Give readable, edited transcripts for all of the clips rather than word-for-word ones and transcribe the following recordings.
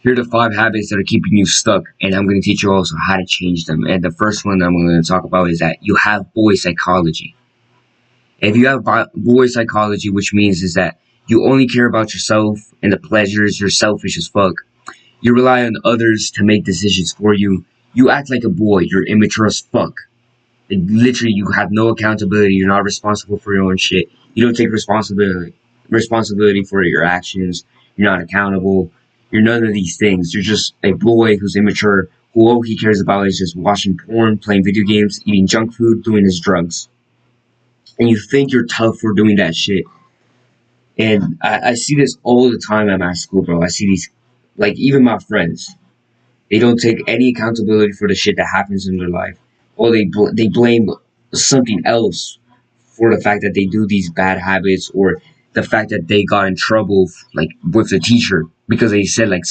Here are the 5 habits that are keeping you stuck, and I'm going to teach you also how to change them. And the first one I'm going to talk about is that you have boy psychology. If you have boy psychology, which means is that you only care about yourself and the pleasures, you're selfish as fuck. You rely on others to make decisions for you. You act like a boy. You're immature as fuck. Like, literally, you have no accountability. You're not responsible for your own shit. You don't take responsibility for your actions. You're not accountable. You're none of these things. You're just a boy who's immature, who all he cares about is just watching porn, playing video games, eating junk food, doing his drugs. And you think you're tough for doing that shit. And I see this all the time at my school, bro. I see these, like, even my friends. They don't take any accountability for the shit that happens in their life. Or they blame something else for the fact that they do these bad habits, or the fact that they got in trouble, like, with the teacher because they said like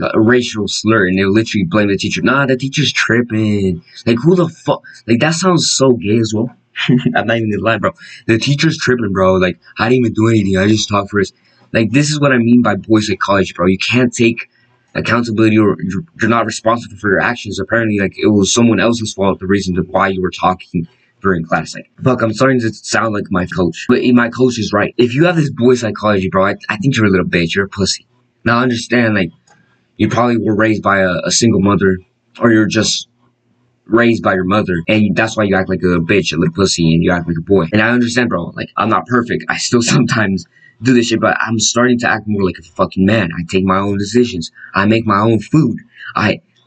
a racial slur, and they literally blame the teacher. Nah, the teacher's tripping. Like, who the fuck? Like, that sounds so gay as well. I'm not even gonna lie, bro. The teacher's tripping, bro. Like, I didn't even do anything. I just talked first. Like, this is what I mean by boy psychology, bro. You can't take accountability, or you're not responsible for your actions. Apparently, like, it was someone else's fault, the reason why you were talking during class. Like, fuck, I'm starting to sound like my coach. But my coach is right. If you have this boy psychology, bro, I think you're a little bitch. You're a pussy. Now, I understand, like, you probably were raised by a single mother, or you're just raised by your mother, and that's why you act like a bitch, a little pussy, and you act like a boy. And I understand, bro. Like, I'm not perfect. I still sometimes do this shit, but I'm starting to act more like a fucking man. I take my own decisions. I make my own food.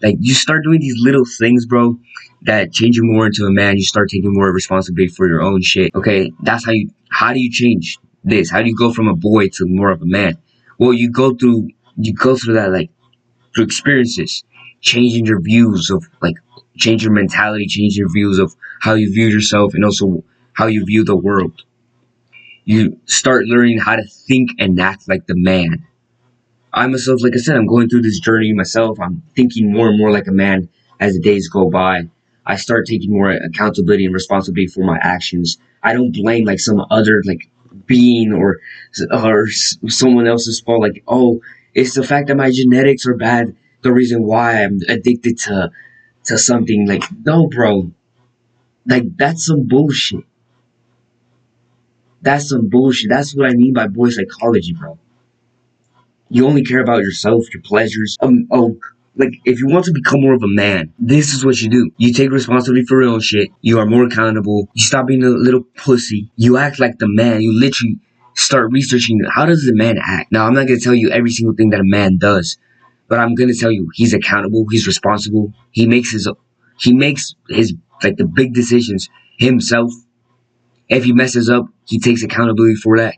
You start doing these little things, bro, that change you more into a man. You start taking more responsibility for your own shit. Okay, that's how do you change this? How do you go from a boy to more of a man? Well, you go through that, like, through experiences, changing your views of, like, change your mentality, change your views of how you view yourself, and also how you view the world. You start learning how to think and act like the man. I myself, like I said, I'm going through this journey myself. I'm thinking more and more like a man as the days go by. I start taking more accountability and responsibility for my actions. I don't blame, like, some other, like, being, or someone else's fault. Like, oh, it's the fact that my genetics are bad, the reason why I'm addicted to something. Like, no, bro. Like, that's some bullshit. That's some bullshit. That's what I mean by boy psychology, bro. You only care about yourself, your pleasures. Like, if you want to become more of a man, this is what you do. You take responsibility for your own shit. You are more accountable. You stop being a little pussy. You act like the man. You literally start researching, how does a man act? Now, I'm not going to tell you every single thing that a man does, but I'm going to tell you he's accountable. He's responsible. He makes his, like, the big decisions himself. If he messes up, he takes accountability for that.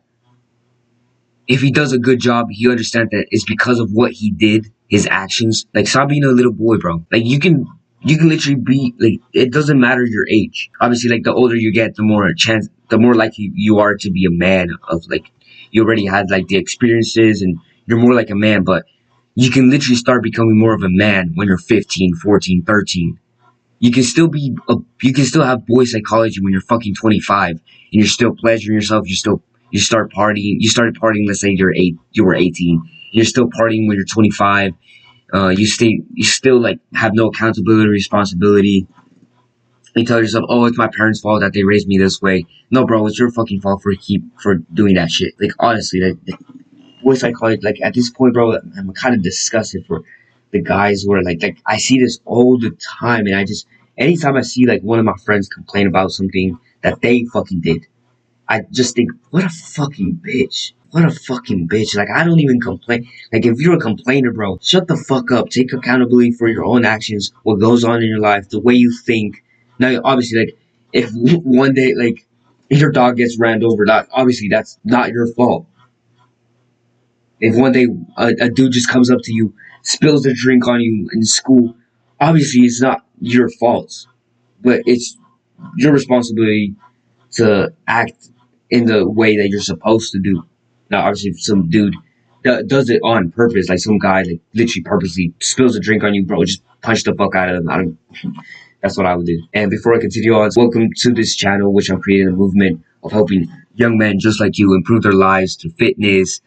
If he does a good job, he understands that it's because of what he did, his actions. Like, stop being a little boy, bro. Like, you can literally be, like, it doesn't matter your age. Obviously, like, the older you get, the more likely you are to be a man of, like, you already had, like, the experiences, and you're more like a man. But you can literally start becoming more of a man when you're 15, 14, 13. You can still have boy psychology when you're fucking 25, and you're still pleasuring yourself. You start partying. You started partying. Let's say you were 18. You're still partying when you're 25. You still, like, have no accountability, responsibility. You tell yourself, oh, it's my parents' fault that they raised me this way. No, bro, it's your fucking fault for doing that shit. Like, honestly, like, boy psychology. Like, at this point, bro, I'm kind of disgusted for the guys who are like I see this all the time, and anytime I see, like, one of my friends complain about something that they fucking did, I just think, what a fucking bitch. What a fucking bitch. Like, I don't even complain. Like, if you're a complainer, bro, shut the fuck up. Take accountability for your own actions, what goes on in your life, the way you think. Now, obviously, like, if one day, like, your dog gets ran over, obviously that's not your fault. If one day a dude just comes up to you, spills a drink on you in school, obviously it's not your fault, but it's your responsibility to act in the way that you're supposed to do. Now, obviously, if some dude does it on purpose, like some guy, like, literally purposely spills a drink on you, bro, just punch the fuck out of him. That's what I would do. And before I continue on, welcome to this channel, which I'm creating a movement of helping young men just like you improve their lives through fitness,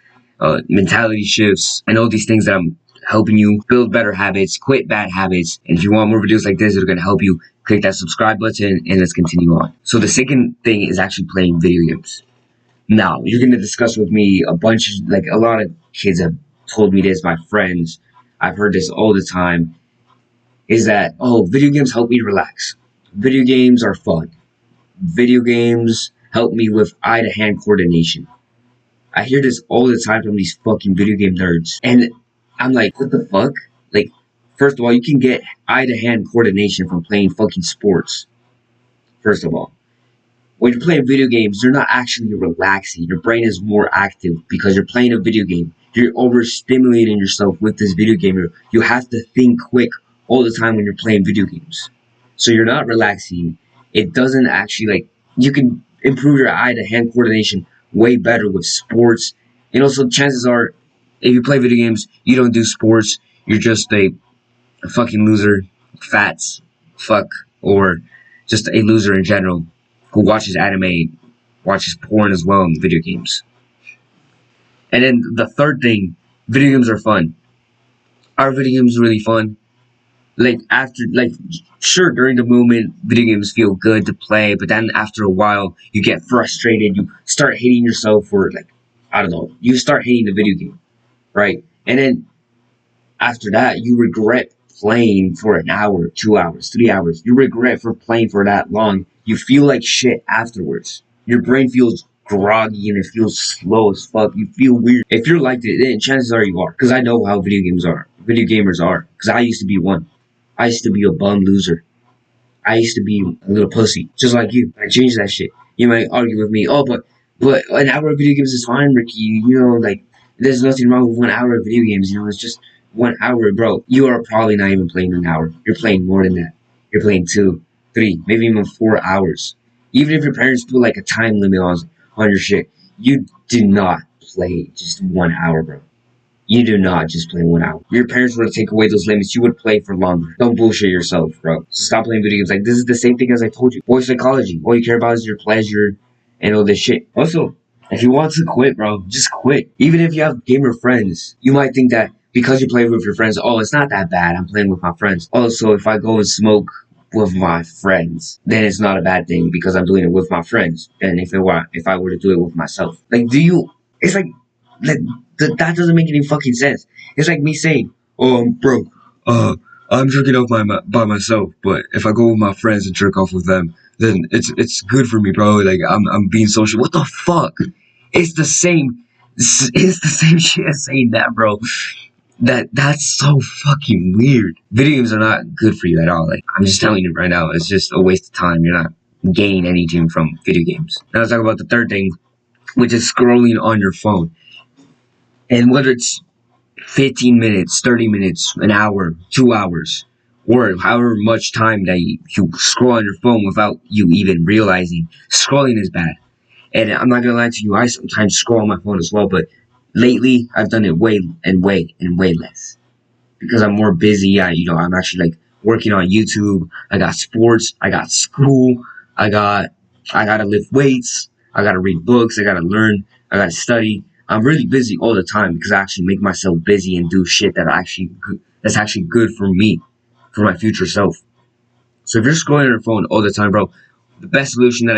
mentality shifts, and all these things that I'm helping you build better habits, quit bad habits. And if you want more videos like this that are going to help you, click that subscribe button and let's continue on. So the second thing is actually playing video games. Now, you're going to discuss with me like a lot of kids have told me this, my friends, I've heard this all the time, is that, oh, video games help me relax. Video games are fun. Video games help me with eye-to-hand coordination. I hear this all the time from these fucking video game nerds. And I'm like, what the fuck? Like, first of all, you can get eye-to-hand coordination from playing fucking sports. First of all. When you're playing video games, you're not actually relaxing. Your brain is more active because you're playing a video game. You're overstimulating yourself with this video game. You have to think quick all the time when you're playing video games. So you're not relaxing. It doesn't actually, like, you can improve your eye-to-hand coordination way better with sports. And also, chances are, if you play video games, you don't do sports, you're just a fucking loser, fats, fuck, or just a loser in general who watches anime, watches porn as well in video games. And then the third thing, video games are fun. Are video games really fun? Sure, during the moment, video games feel good to play, but then after a while, you get frustrated, you start hating yourself for, like, I don't know, you start hating the video game, right? And then after that, you regret playing for an hour, 2 hours, 3 hours. You regret for playing for that long. You feel like shit afterwards. Your brain feels groggy and it feels slow as fuck. You feel weird. If you're like that, then chances are you are. Because I know how video gamers are. Because I used to be one. I used to be a bum loser. I used to be a little pussy. Just like you. I changed that shit. You might argue with me, oh, but an hour of video games is fine, Ricky. You know, like, there's nothing wrong with 1 hour of video games. You know, it's just 1 hour, bro. You are probably not even playing an hour. You're playing more than that. You're playing 2, 3, maybe even 4 hours. Even if your parents put like a time limit on your shit, you do not play just 1 hour, bro. You do not just play 1 hour. Your parents were to take away those limits, you would play for longer. Don't bullshit yourself, bro. So stop playing video games. Like, this is the same thing as I told you. Voice psychology. All you care about is your pleasure and all this shit. Also, if you want to quit, bro, just quit. Even if you have gamer friends, you might think that because you play with your friends, oh, it's not that bad. I'm playing with my friends. Also, if I go and smoke with my friends, then it's not a bad thing because I'm doing it with my friends. And if I were to do it with myself, like, it's like that doesn't make any fucking sense. It's like me saying, oh, I'm broke. I'm jerking off by myself, but if I go with my friends and jerk off with them, then it's good for me, bro. Like, I'm being social. What the fuck? It's the same. It's the same shit as saying that, bro. That's so fucking weird. Video games are not good for you at all. Like, I'm just telling you right now, it's just a waste of time. You're not gaining anything from video games. Now let's talk about the third thing, which is scrolling on your phone. And whether it's 15 minutes, 30 minutes, an hour, 2 hours, or however much time that you scroll on your phone without you even realizing, scrolling is bad. And I'm not gonna lie to you, I sometimes scroll on my phone as well, but lately I've done it way less. Because I'm more busy. I'm actually like working on YouTube. I got sports, I got school, I gotta lift weights, I gotta read books, I gotta learn, I gotta study. I'm really busy all the time because I actually make myself busy and do shit that's actually good for me, for my future self. So if you're scrolling on your phone all the time, bro, the best solution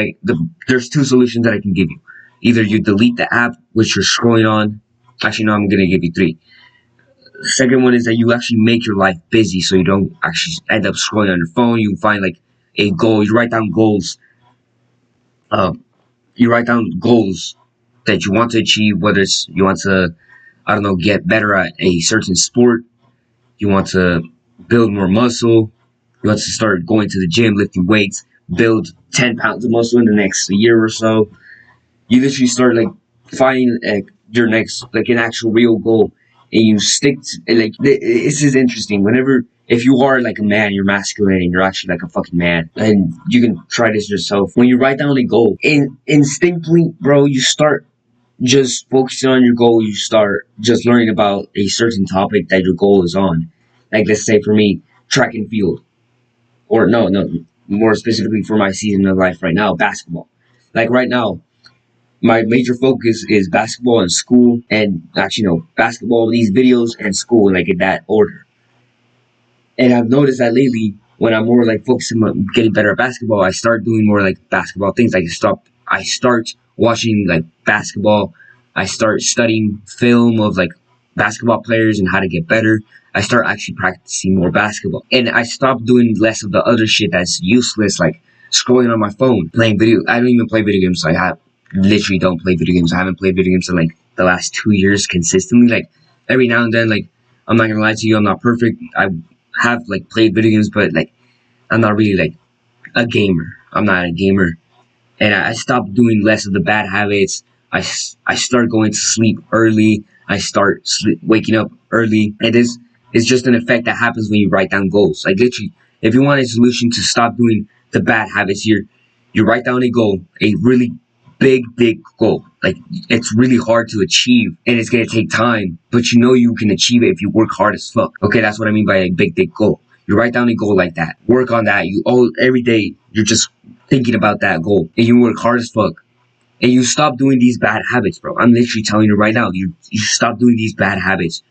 there's 2 solutions that I can give you. Either you delete the app which you're scrolling on. Actually, no, I'm gonna give you 3. The second one is that you actually make your life busy so you don't actually end up scrolling on your phone. You find like a goal. You write down goals. You write down goals that you want to achieve, whether it's you want to, I don't know, get better at a certain sport, you want to build more muscle, you want to start going to the gym, lifting weights, build 10 pounds of muscle in the next year or so. You literally start like finding your next, like, an actual real goal, and you stick to, like, this is interesting. If you are like a man, you're masculine and you're actually like a fucking man, and you can try this yourself. When you write down a goal, instinctively, bro, you start just focusing on your goal. You start just learning about a certain topic that your goal is on. Like, let's say for me, track and field, or no, more specifically for my season of life right now, basketball. Like right now, My major focus is basketball and school, and actually no, basketball, these videos, and school, like in that order. And I've noticed that lately, when I'm more like focusing on getting better at basketball, I start doing more like basketball things. I start watching like basketball. I start studying film of like basketball players and how to get better. I start actually practicing more basketball, and I stop doing less of the other shit that's useless, like scrolling on my phone, playing video. I don't even play video games. Like I literally don't play video games. I haven't played video games in like the last 2 years consistently. Like every now and then, like I'm not gonna lie to you, I'm not perfect. I have like played video games, but like I'm not really like a gamer. I'm not a gamer, and I stopped doing less of the bad habits. I start going to sleep early. I start waking up early, and this is just an effect that happens when you write down goals. Like literally, if you want a solution to stop doing the bad habits, you write down a goal, a really big goal. Like it's really hard to achieve, and it's gonna take time, but you know you can achieve it if you work hard as fuck. Okay, that's what I mean by a big goal. You write down a goal like that, work on that. Every day you're just thinking about that goal, and you work hard as fuck, and you stop doing these bad habits, bro. I'm literally telling you right now, you stop doing these bad habits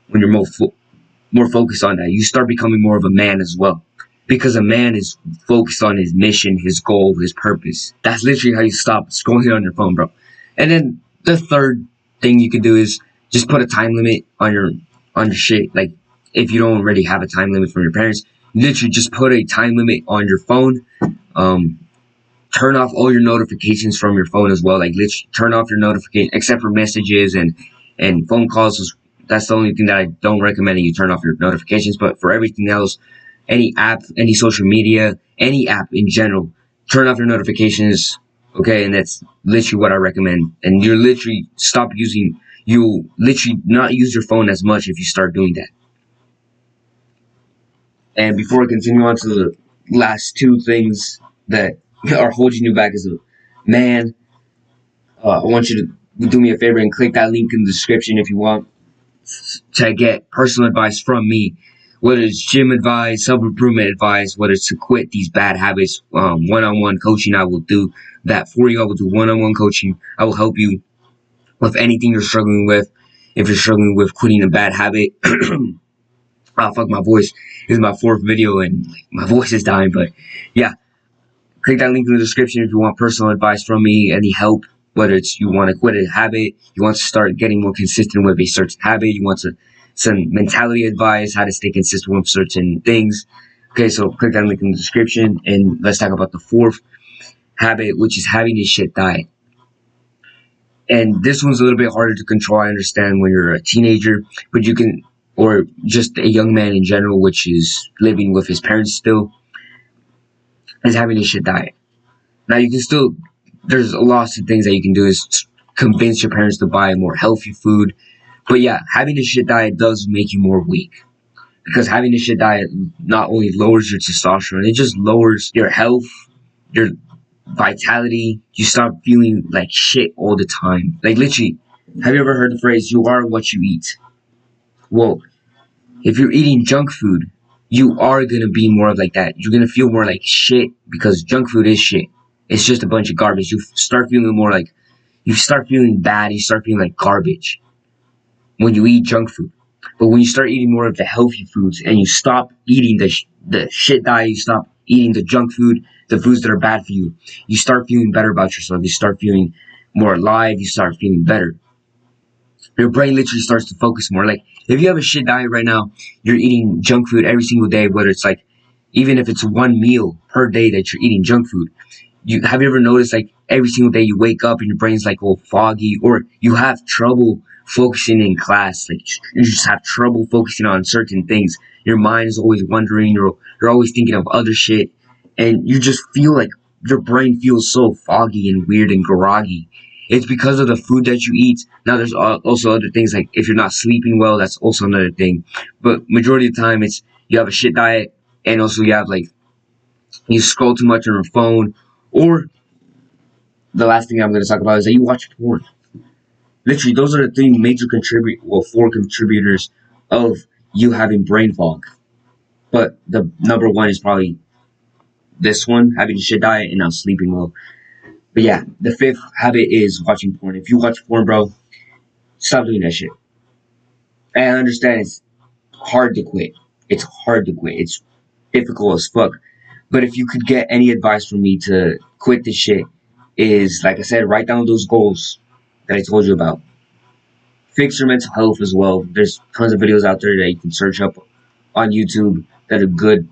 when you're more focused on that. You start becoming more of a man as well, because a man is focused on his mission, his goal, his purpose. That's literally how you stop scrolling on your phone, bro. And then the third thing you can do is just put a time limit on your shit. Like if you don't already have a time limit from your parents, literally just put a time limit on your phone. Um, Turn off all your notifications from your phone as well. Like literally turn off your notification except for messages and phone calls. That's the only thing that I don't recommend that you turn off your notifications. But for everything else, any app, any social media, any app in general, turn off your notifications. Okay, and that's literally what I recommend. And you literally not use your phone as much if you start doing that. And before I continue on to the last two things that are holding you back as a man, I want you to do me a favor and click that link in the description if you want to get personal advice from me, whether it's gym advice, self-improvement advice, whether it's to quit these bad habits, one-on-one coaching. I will do that for you. I will do one-on-one coaching. I will help you with anything you're struggling with. If you're struggling with quitting a bad habit, oh fuck, my voice. This is my fourth video and like, my voice is dying, but yeah, click that link in the description if you want personal advice from me, any help, whether it's you want to quit a habit, you want to start getting more consistent with a certain habit, you want some mentality advice, how to stay consistent with certain things. Okay, so click that link in the description, and let's talk about the fourth habit, which is having a shit diet. And this one's a little bit harder to control, I understand, when you're a teenager, but you can, or just a young man in general, which is living with his parents still, is having a shit diet. Now you can still, there's lots of things that you can do is convince your parents to buy more healthy food. But yeah, having a shit diet does make you more weak. Because having a shit diet not only lowers your testosterone, it just lowers your health, your vitality. You start feeling like shit all the time. Like literally, have you ever heard the phrase, you are what you eat? Well, if you're eating junk food, you are gonna be more of like that. You're gonna feel more like shit because junk food is shit. It's just a bunch of garbage. You start feeling bad. You start feeling like garbage when you eat junk food. But when you start eating more of the healthy foods and you stop eating the shit diet, you stop eating the junk food, the foods that are bad for you, you start feeling better about yourself. You start feeling more alive. You start feeling better. Your brain literally starts to focus more. Like if you have a shit diet right now, you're eating junk food every single day, whether it's like, even if it's one meal per day that you're eating junk food. Have you ever noticed like every single day you wake up and your brain's like all foggy, or you have trouble focusing in class, like you just have trouble focusing on certain things. Your mind is always wondering, you're always thinking of other shit, and you just feel like your brain feels so foggy and weird and groggy. It's because of the food that you eat. Now there's also other things, like if you're not sleeping well, that's also another thing. But majority of the time it's you have a shit diet, and also you have like you scroll too much on your phone, or the last thing I'm going to talk about is that you watch porn. Literally, those are the four contributors of you having brain fog. But the number one is probably this one, having a shit diet and not sleeping well. But yeah, the fifth habit is watching porn. If you watch porn, bro, stop doing that shit. And I understand it's hard to quit. It's hard to quit. It's difficult as fuck. But if you could get any advice from me to quit this shit, is like I said, write down those goals that I told you about. Fix your mental health as well. There's tons of videos out there that you can search up on YouTube that are good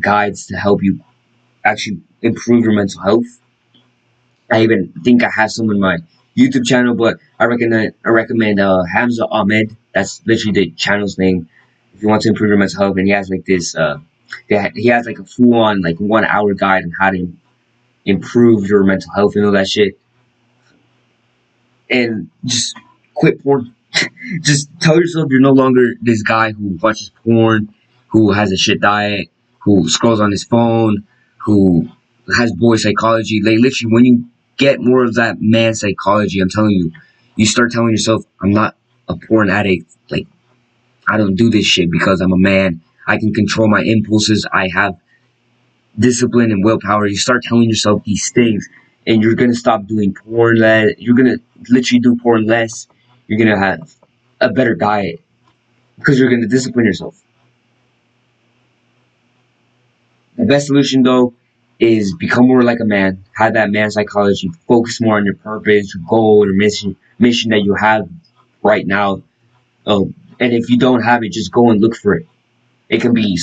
guides to help you actually improve your mental health. I even think I have some in my YouTube channel, but I recommend Hamza Ahmed. That's literally the channel's name. If you want to improve your mental health, and he has like this he has like a full on like 1 hour guide on how to improve your mental health and all that shit. And just quit porn. Just tell yourself you're no longer this guy who watches porn, who has a shit diet, who scrolls on his phone, who has boy psychology. Like literally, when you get more of that man psychology, I'm telling you, you start telling yourself, I'm not a porn addict. Like I don't do this shit because I'm a man. I can control my impulses. I have discipline and willpower. You start telling yourself these things, and you're gonna stop doing porn less. You're gonna literally do porn less. You're gonna have a better diet because you're gonna discipline yourself. The best solution though is become more like a man. Have that man psychology. Focus more on your purpose, your goal, your mission that you have right now. And if you don't have it, just go and look for it. It can be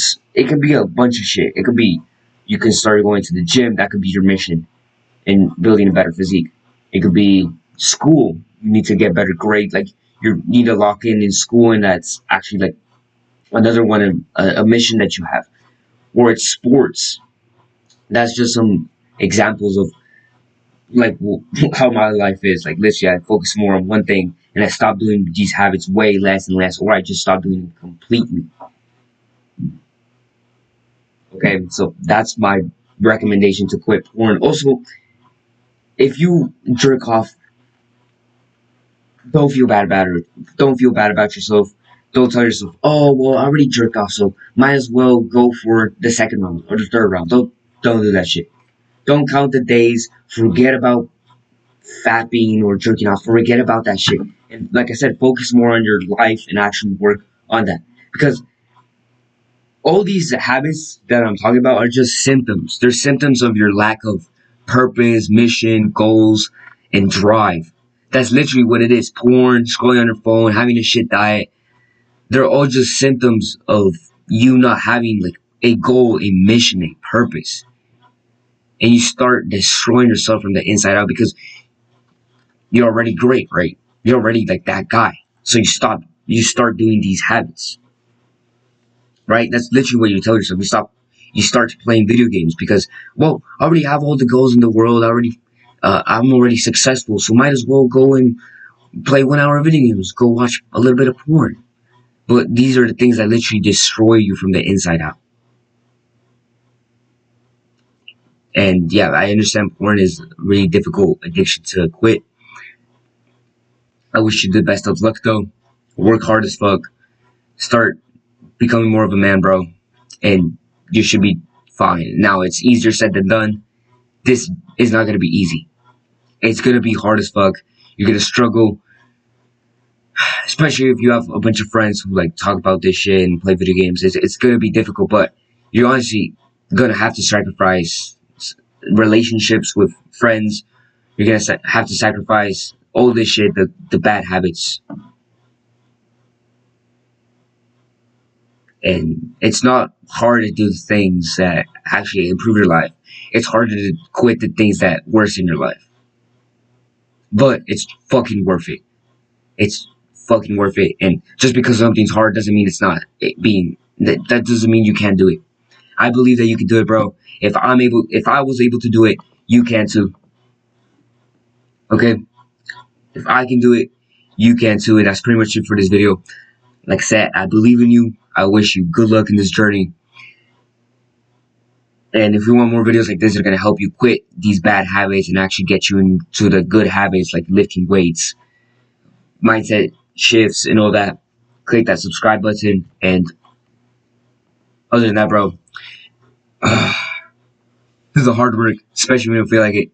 a bunch of shit. It could be you can start going to the gym. That could be your mission in building a better physique. It could be school. You need to get better grades. Like you need to lock in school, and that's actually like another one a mission that you have. Or it's sports. That's just some examples of like how my life is. Like literally, I focus more on one thing, and I stop doing these habits way less and less, or I just stop doing them completely. Okay, so that's my recommendation to quit porn. Also, if you jerk off, don't feel bad about it. Don't feel bad about yourself. Don't tell yourself, oh well, I already jerked off, so might as well go for the second round or the third round. Don't do that shit. Don't count the days. Forget about fapping or jerking off. Forget about that shit. And like I said, focus more on your life and actually work on that. Because all these habits that I'm talking about are just symptoms. They're symptoms of your lack of purpose, mission, goals, and drive. That's literally what it is. Porn, scrolling on your phone, having a shit diet. They're all just symptoms of you not having like a goal, a mission, a purpose. And you start destroying yourself from the inside out because you're already great, right? You're already like that guy. So you start doing these habits, right? That's literally what you tell yourself. You start playing video games because, well, I already have all the goals in the world. I'm already successful. So might as well go and play 1 hour of video games. Go watch a little bit of porn. But these are the things that literally destroy you from the inside out. And yeah, I understand porn is a really difficult addiction to quit. I wish you the best of luck though. Work hard as fuck. Start becoming more of a man, bro. And you should be fine. Now, it's easier said than done. This is not going to be easy. It's going to be hard as fuck. You're going to struggle. Especially if you have a bunch of friends who like talk about this shit and play video games. It's going to be difficult, but you're honestly going to have to sacrifice relationships with friends. You're going to have to sacrifice all this shit, the bad habits. And it's not hard to do things that actually improve your life. It's harder to quit the things that worsen your life. But it's fucking worth it. It's fucking worth it. And just because something's hard doesn't mean it's not that doesn't mean you can't do it. I believe that you can do it, bro. If I was able to do it, you can too. Okay? If I can do it, you can too. And that's pretty much it for this video. Like I said, I believe in you. I wish you good luck in this journey. And if you want more videos like this that are going to help you quit these bad habits and actually get you into the good habits like lifting weights, mindset shifts, and all that, click that subscribe button. And other than that, bro, this is a hard work, especially when you don't feel like it.